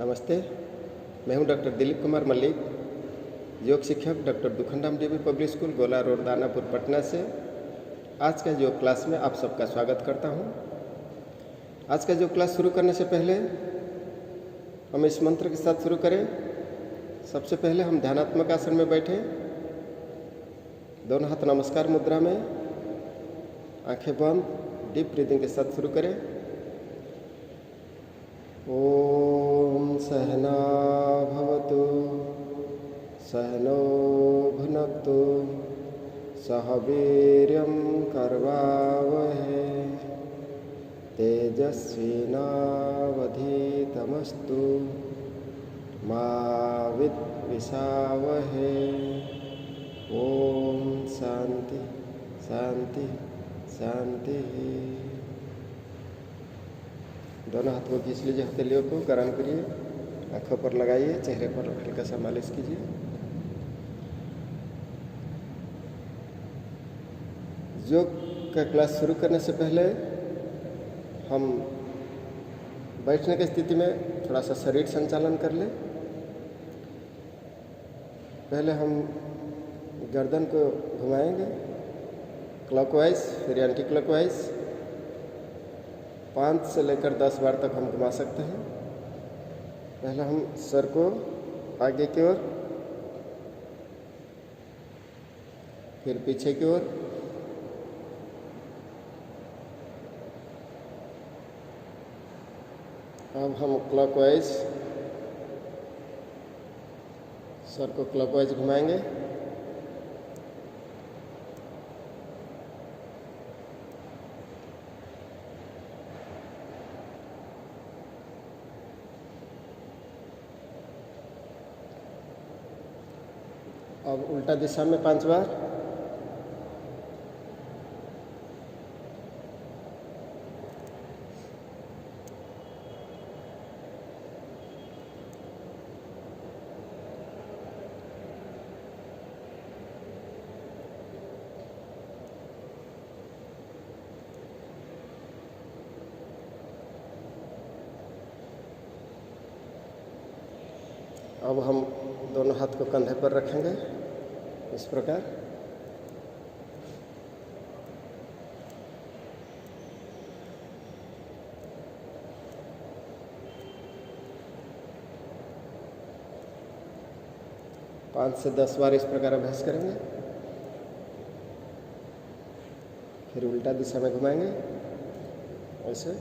नमस्ते, मैं हूं डॉक्टर दिलीप कुमार मल्लिक, योग शिक्षक डॉक्टर दुखनराम देवी पब्लिक स्कूल गोला रोड दानापुर पटना से। आज का योग क्लास में आप सबका स्वागत करता हूं। आज का योग क्लास शुरू करने से पहले हम इस मंत्र के साथ शुरू करें। सबसे पहले हम ध्यानात्मक आसन में बैठे, दोनों हाथ नमस्कार मुद्रा में, आंखें बंद, डीप ब्रीदिंग के साथ शुरू करें। ओम सहना भवतु सहनो भुनक्तु सह वीर्यं कर्वावहै तेजस्विनावधीतमस्तु मा विद्विषावहै। ओम शांति शांति शांति। दोनों हाथों को खींच लीजिए, हथेलियों को गरम करिए, आंखों पर लगाइए, चेहरे पर हल्का सा मालिश कीजिए। योग का क्लास शुरू करने से पहले हम बैठने की स्थिति में थोड़ा सा शरीर संचालन कर लें। पहले हम गर्दन को घुमाएंगे क्लॉकवाइज, फिर एंटी क्लॉकवाइज। 5 से लेकर 10 बार तक हम घुमा सकते हैं। पहले हम सर को आगे की ओर, फिर पीछे की ओर, अब हम क्लॉकवाइज सर को क्लॉकवाइज घुमाएंगे। अब उल्टा दिशा में 5 बार। अब हम दोनों हाथ को कंधे पर रखेंगे इस प्रकार। पाँच से 10 बार इस प्रकार अभ्यास करेंगे। फिर उल्टा दिशा में घुमाएंगे ऐसे।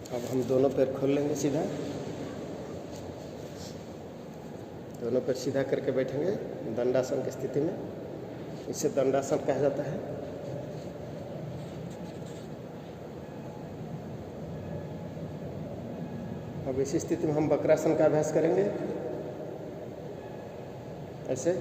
अब हम दोनों पैर खोल लेंगे सीधा, दोनों पैर सीधा करके बैठेंगे दंडासन की स्थिति में। इसे दंडासन कहा जाता है। अब इसी स्थिति में हम वक्रासन का अभ्यास करेंगे ऐसे।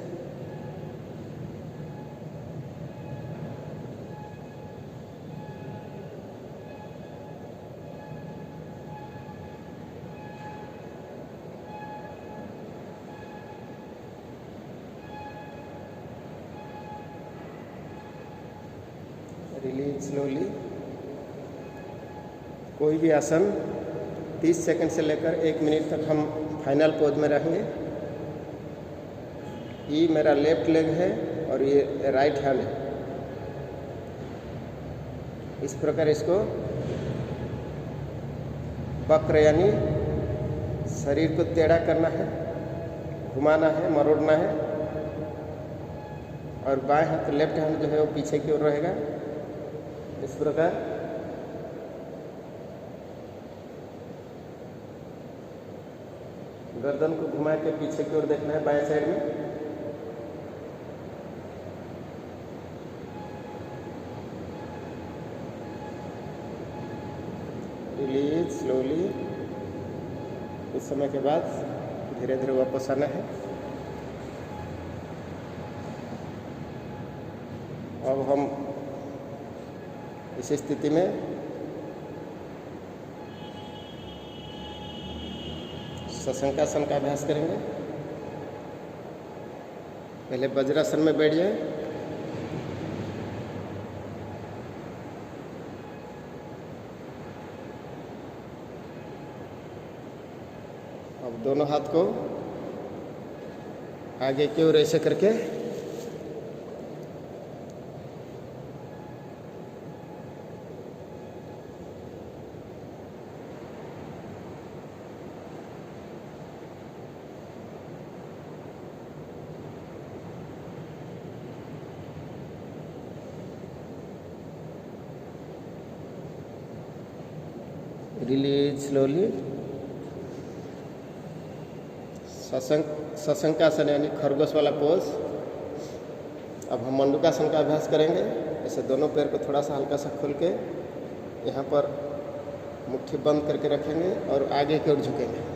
Release slowly. कोई भी आसन 30 सेकंड से लेकर 1 मिनट तक हम फाइनल पोज में रहेंगे। ये मेरा लेफ्ट लेग है और ये राइट हैंड है। इस प्रकार इसको वक्र यानी शरीर को टेढ़ा करना है, घुमाना है, मरोड़ना है। और बाएं हाथ लेफ्ट हैंड जो है वो पीछे की ओर रहेगा इस प्रकार। गर्दन को घुमा के पीछे की ओर देखना है बाएं साइड में। Release slowly. कुछ समय के बाद धीरे धीरे वापस आना है। अब हम इस स्थिति में शशंकासन का अभ्यास करेंगे। पहले वज्रासन में बैठ जाए। अब दोनों हाथ को आगे की ओर ऐसे करके रिलीज स्लोली। शशंकासन यानी खरगोश वाला पोज। अब हम मंडूकासन का अभ्यास करेंगे। ऐसे दोनों पैर को थोड़ा सा हल्का सा खोल के यहाँ पर मुट्ठी बंद करके रखेंगे और आगे की ओर झुकेंगे।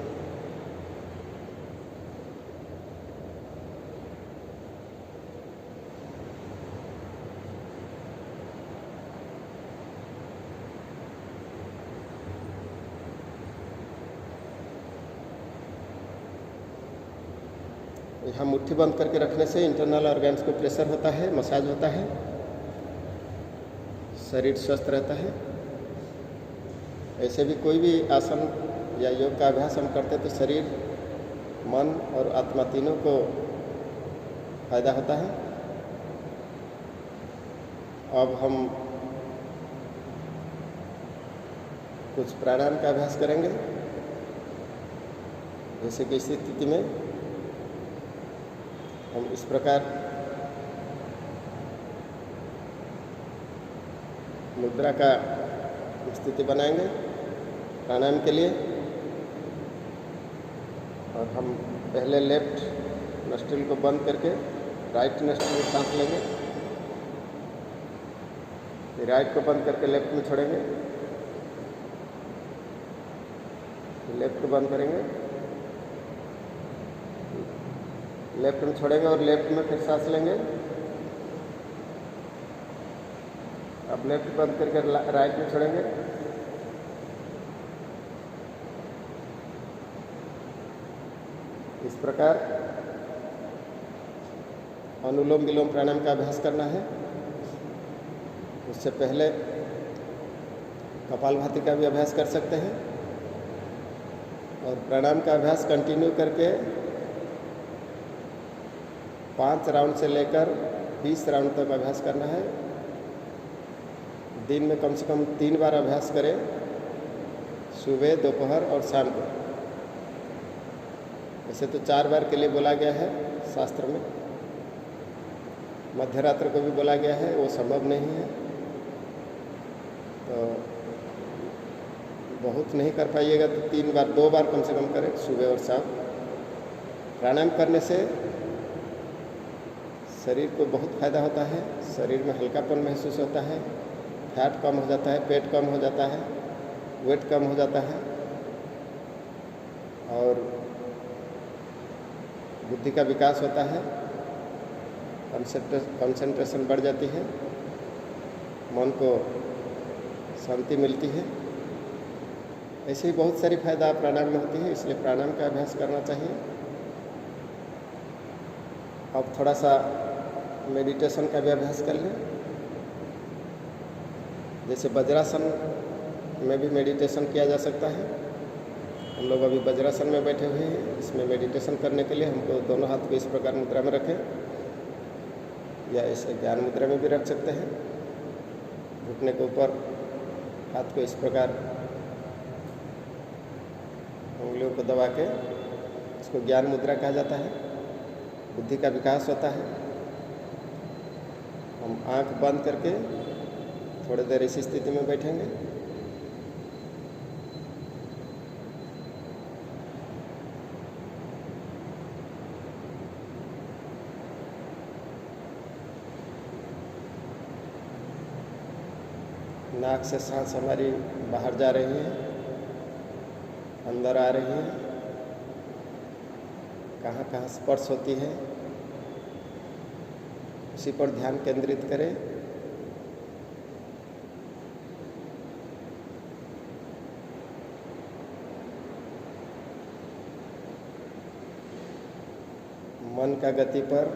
यहाँ मुट्ठी बंद करके रखने से इंटरनल ऑर्गन्स को प्रेशर होता है, मसाज होता है, शरीर स्वस्थ रहता है। ऐसे भी कोई भी आसन या योग का अभ्यास हम करते तो शरीर, मन और आत्मा तीनों को फायदा होता है। अब हम कुछ प्राणायाम का अभ्यास करेंगे। जैसे कि इस स्थिति में हम इस प्रकार मुद्रा का स्थिति बनाएंगे प्राणायाम के लिए। और हम पहले लेफ्ट नस्ट्रिल को बंद करके राइट नस्ट्रिल में सांस लेंगे, फिर राइट को बंद करके लेफ्ट में छोड़ेंगे, फिर लेफ्ट को बंद करेंगे, लेफ्ट में छोड़ेंगे और लेफ्ट में फिर सांस लेंगे। अब लेफ्ट बंद करके राइट में छोड़ेंगे। इस प्रकार अनुलोम विलोम प्राणायाम का अभ्यास करना है। उससे पहले कपालभाति का भी अभ्यास कर सकते हैं और प्राणायाम का अभ्यास कंटिन्यू करके 5 राउंड से लेकर 20 राउंड तक अभ्यास करना है। दिन में कम से कम 3 बार अभ्यास करें, सुबह, दोपहर और शाम को। वैसे तो 4 बार के लिए बोला गया है शास्त्र में, मध्य रात्र को भी बोला गया है, वो संभव नहीं है तो बहुत नहीं कर पाइएगा तो 3 बार, 2 बार कम से कम करें, सुबह और शाम। प्राणायाम करने से शरीर को बहुत फायदा होता है। शरीर में हल्कापन महसूस होता है, फैट कम हो जाता है, पेट कम हो जाता है, वेट कम हो जाता है और बुद्धि का विकास होता है, कंसंट्रेशन बढ़ जाती है, मन को शांति मिलती है। ऐसे ही बहुत सारी फायदा प्राणायाम में होती है, इसलिए प्राणायाम का अभ्यास करना चाहिए। अब थोड़ा सा मेडिटेशन का भी अभ्यास कर लें। जैसे वज्रासन में भी मेडिटेशन किया जा सकता है। हम लोग अभी वज्रासन में बैठे हुए हैं। इसमें मेडिटेशन करने के लिए हमको दोनों हाथ को इस प्रकार मुद्रा में रखें या इसे ज्ञान मुद्रा में भी रख सकते हैं। घुटने के ऊपर हाथ को इस प्रकार उंगलियों को दबा के, इसको ज्ञान मुद्रा कहा जाता है। बुद्धि का विकास होता है। हम आंख बंद करके थोड़ी देर इस स्थिति में बैठेंगे। नाक से सांस हमारी बाहर जा रही है, अंदर आ रही है, कहाँ कहाँ स्पर्श होती है उसी पर ध्यान केंद्रित करें। मन का गति पर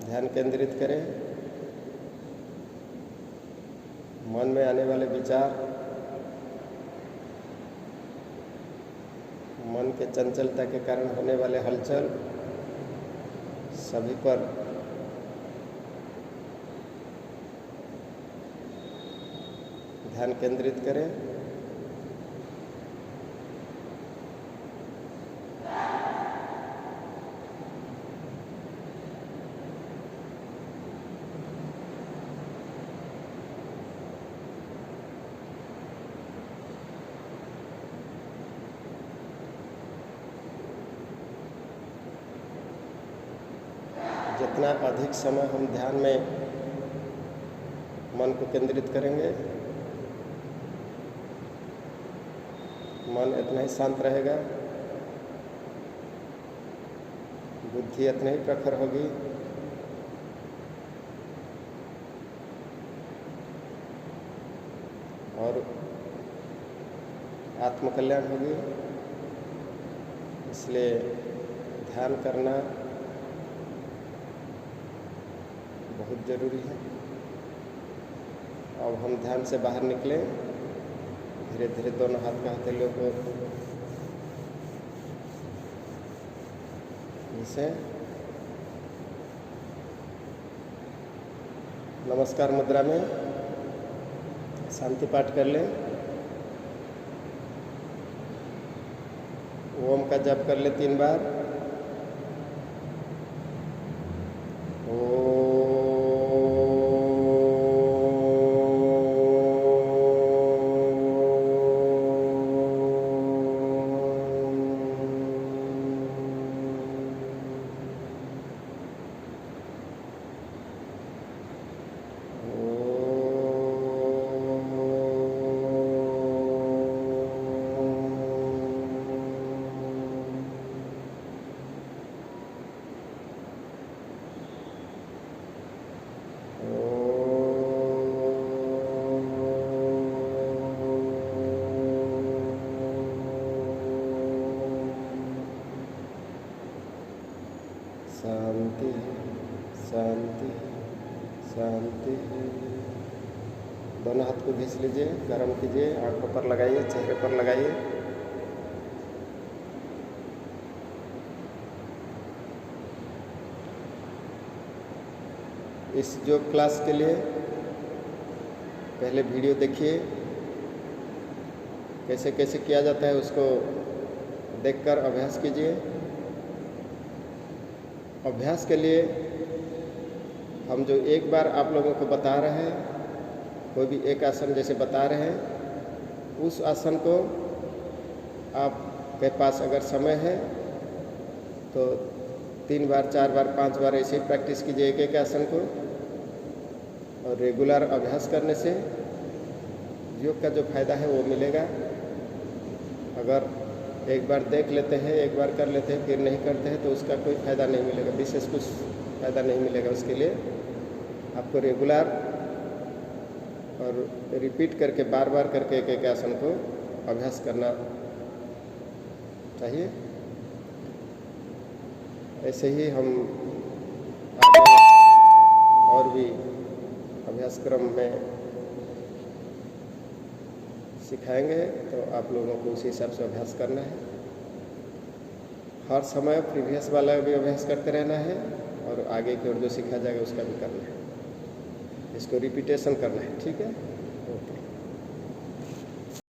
ध्यान केंद्रित करें। मन में आने वाले विचार, मन के चंचलता के कारण होने वाले हलचल, सभी पर ध्यान केंद्रित करें। जितना अधिक समय हम ध्यान में मन को केंद्रित करेंगे, मन इतना ही शांत रहेगा, बुद्धि इतना ही प्रखर होगी, और आत्मकल्याण होगी। इसलिए ध्यान करना बहुत ज़रूरी है। अब हम ध्यान से बाहर निकलें। धीरे धीरे दोनों हाथ का हथेलियों को इसे नमस्कार मुद्रा में शांति पाठ कर लें। ओम का जप कर ले 3 बार। शांति शांति शांति। दोनों हाथ को घिस लीजिए, गर्म कीजिए, आंखों पर लगाइए, चेहरे पर लगाइए। इस योग क्लास के लिए पहले वीडियो देखिए, कैसे कैसे किया जाता है उसको देखकर अभ्यास कीजिए। अभ्यास के लिए हम जो एक बार आप लोगों को बता रहे हैं, कोई भी एक आसन जैसे बता रहे हैं, उस आसन को आपके पास अगर समय है तो 3 बार 4 बार 5 बार ऐसे ही प्रैक्टिस कीजिए एक एक आसन को। और रेगुलर अभ्यास करने से योग का जो फायदा है वो मिलेगा। अगर एक बार देख लेते हैं, एक बार कर लेते हैं, फिर नहीं करते हैं, तो उसका कोई फ़ायदा नहीं मिलेगा, विशेष कुछ फ़ायदा नहीं मिलेगा। उसके लिए आपको रेगुलर और रिपीट करके बार बार करके एक एक आसन को अभ्यास करना चाहिए। ऐसे ही हम आगे और भी अभ्यास क्रम में सिखाएंगे, तो आप लोगों को उसी हिसाब से अभ्यास करना है। हर समय प्रीवियस वाला भी अभ्यास करते रहना है और आगे की ओर जो सीखा जाएगा उसका भी करना है। इसको रिपीटेशन करना है, ठीक है।